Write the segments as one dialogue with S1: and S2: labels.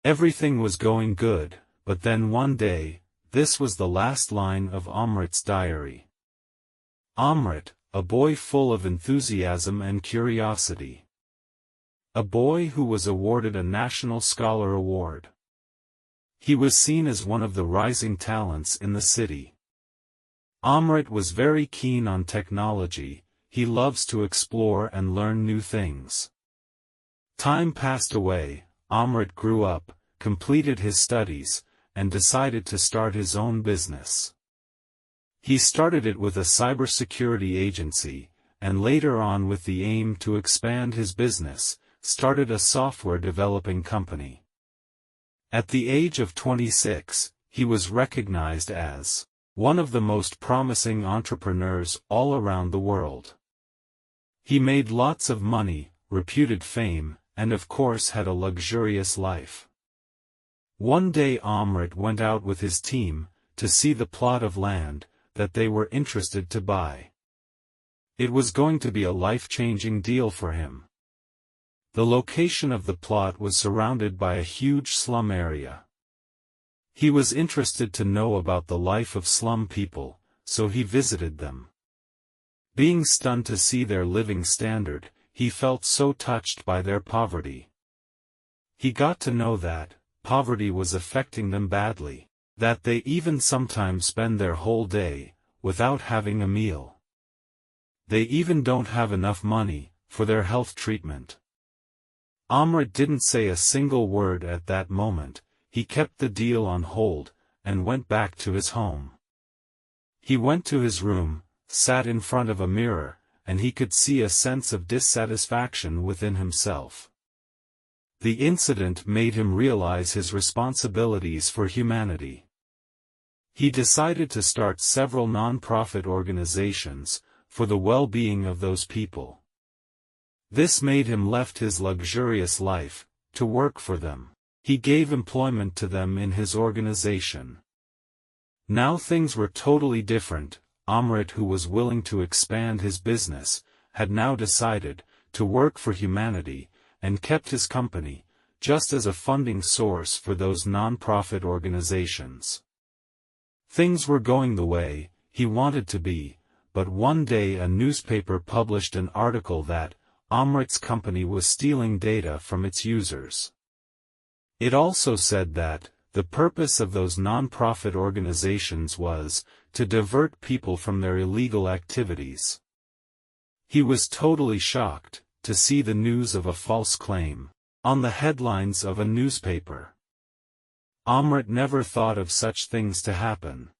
S1: Everything was going good, but then one day, this was the last line of Amrit's diary. Amrit, a boy full of enthusiasm and curiosity. A boy who was awarded a National Scholar Award. He was seen as one of the rising talents in the city. Amrit was very keen on technology. He loves to explore and learn new things. Time passed away, Amrit grew up, completed his studies, and decided to start his own business. He started it with a cybersecurity agency, and later on with the aim to expand his business, started a software developing company. At the age of 26, he was recognized as one of the most promising entrepreneurs all around the world. He made lots of money, reputed fame, and of course had a luxurious life. One day Amrit went out with his team, to see the plot of land, that they were interested to buy. It was going to be a life-changing deal for him. The location of the plot was surrounded by a huge slum area. He was interested to know about the life of slum people, so he visited them. Being stunned to see their living standard, he felt so touched by their poverty. He got to know that poverty was affecting them badly, that they even sometimes spend their whole day without having a meal. They even don't have enough money for their health treatment. Amrit didn't say a single word at that moment. He kept the deal on hold, and went back to his home. He went to his room, sat in front of a mirror, and he could see a sense of dissatisfaction within himself. The incident made him realize his responsibilities for humanity. He decided to start several non-profit organizations, for the well-being of those people. This made him left his luxurious life, to work for them. He gave employment to them in his organization. Now things were totally different. Amrit, who was willing to expand his business, had now decided to work for humanity, and kept his company, just as a funding source for those non-profit organizations. Things were going the way he wanted to be, but one day a newspaper published an article that Amrit's company was stealing data from its users. It also said that the purpose of those non-profit organizations was to divert people from their illegal activities. He was totally shocked to see the news of a false claim on the headlines of a newspaper. Amrit never thought of such things to happen.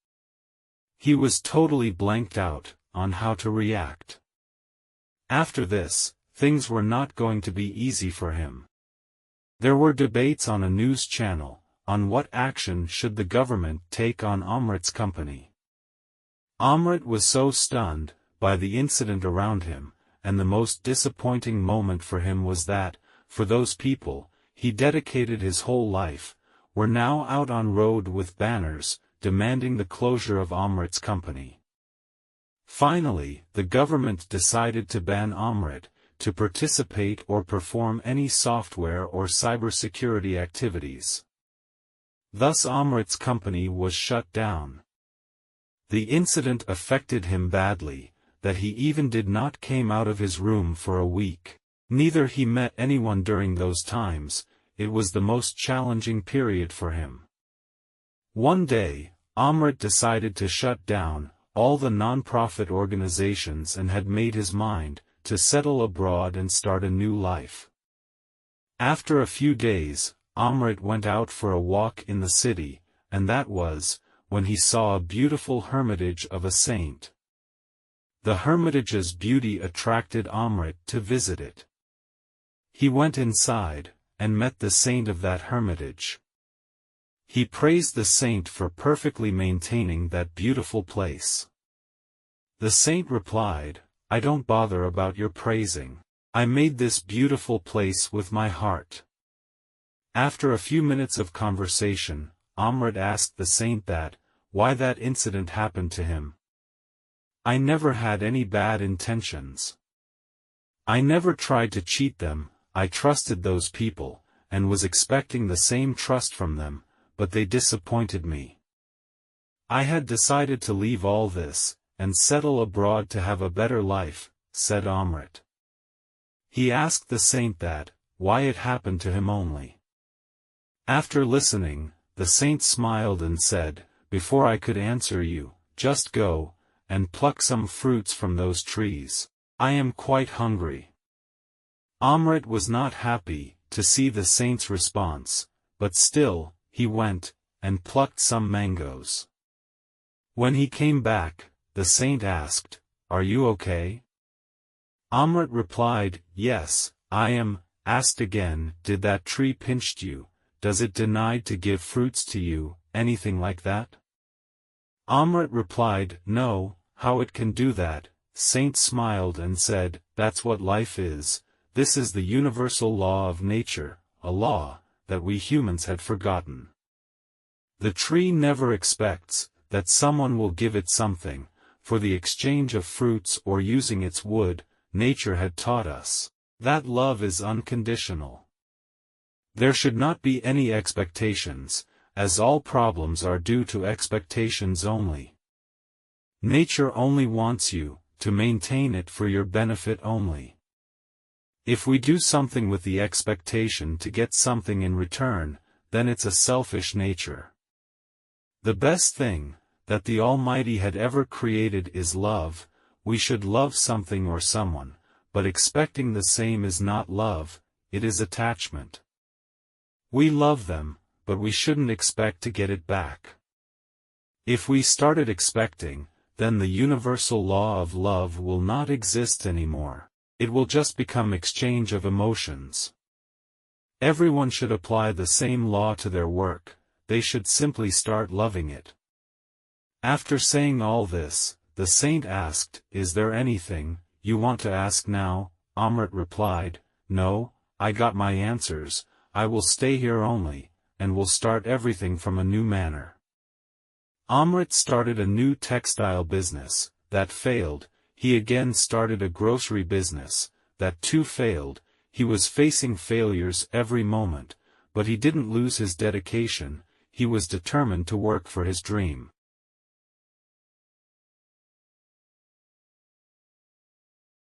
S1: He was totally blanked out on how to react. After this, things were not going to be easy for him. There were debates on a news channel, on what action should the government take on Amrit's company. Amrit was so stunned by the incident around him, and the most disappointing moment for him was that, for those people he dedicated his whole life, were now out on road with banners, demanding the closure of Amrit's company. Finally, the government decided to ban Amrit to participate or perform any software or cybersecurity activities. Thus Amrit's company was shut down. The incident affected him badly, that he even did not came out of his room for a week. Neither he met anyone during those times. It was the most challenging period for him. One day, Amrit decided to shut down all the non-profit organizations and had made his mind to settle abroad and start a new life. After a few days, Amrit went out for a walk in the city, and that was when he saw a beautiful hermitage of a saint. The hermitage's beauty attracted Amrit to visit it. He went inside, and met the saint of that hermitage. He praised the saint for perfectly maintaining that beautiful place. The saint replied, "I don't bother about your praising. I made this beautiful place with my heart." After a few minutes of conversation, Amrit asked the saint why that incident happened to him. "I never had any bad intentions. I never tried to cheat them. I trusted those people, and was expecting the same trust from them, but they disappointed me. I had decided to leave all this, and settle abroad to have a better life, said Amrit. He asked the saint that, why it happened to him only. After listening, the saint smiled and said, before I could answer you, just go, and pluck some fruits from those trees. I am quite hungry. Amrit was not happy to see the saint's response, but still, he went, and plucked some mangoes. When he came back, the saint asked, Are you okay? Amrit replied, Yes, I am. Asked again, Did that tree pinched you? Does it deny to give fruits to you, anything like that? Amrit replied, No, how it can do that. Saint smiled and said, That's what life is. This is the universal law of nature, a law that we humans had forgotten. The tree never expects that someone will give it something, for the exchange of fruits or using its wood. Nature had taught us that love is unconditional. There should not be any expectations, as all problems are due to expectations only. Nature only wants you to maintain it for your benefit only. If we do something with the expectation to get something in return, then it's a selfish nature. The best thing that the Almighty had ever created is love. We should love something or someone, but expecting the same is not love, it is attachment. We love them, but we shouldn't expect to get it back. If we started expecting, then the universal law of love will not exist anymore. It will just become exchange of emotions. Everyone should apply the same law to their work, they should simply start loving it. After saying all this, the saint asked, Is there anything you want to ask now? Amrit replied, No, I got my answers, I will stay here only, and will start everything from a new manner. Amrit started a new textile business, that failed. He again started a grocery business, that too failed. He was facing failures every moment, but he didn't lose his dedication, he was determined to work for his dream.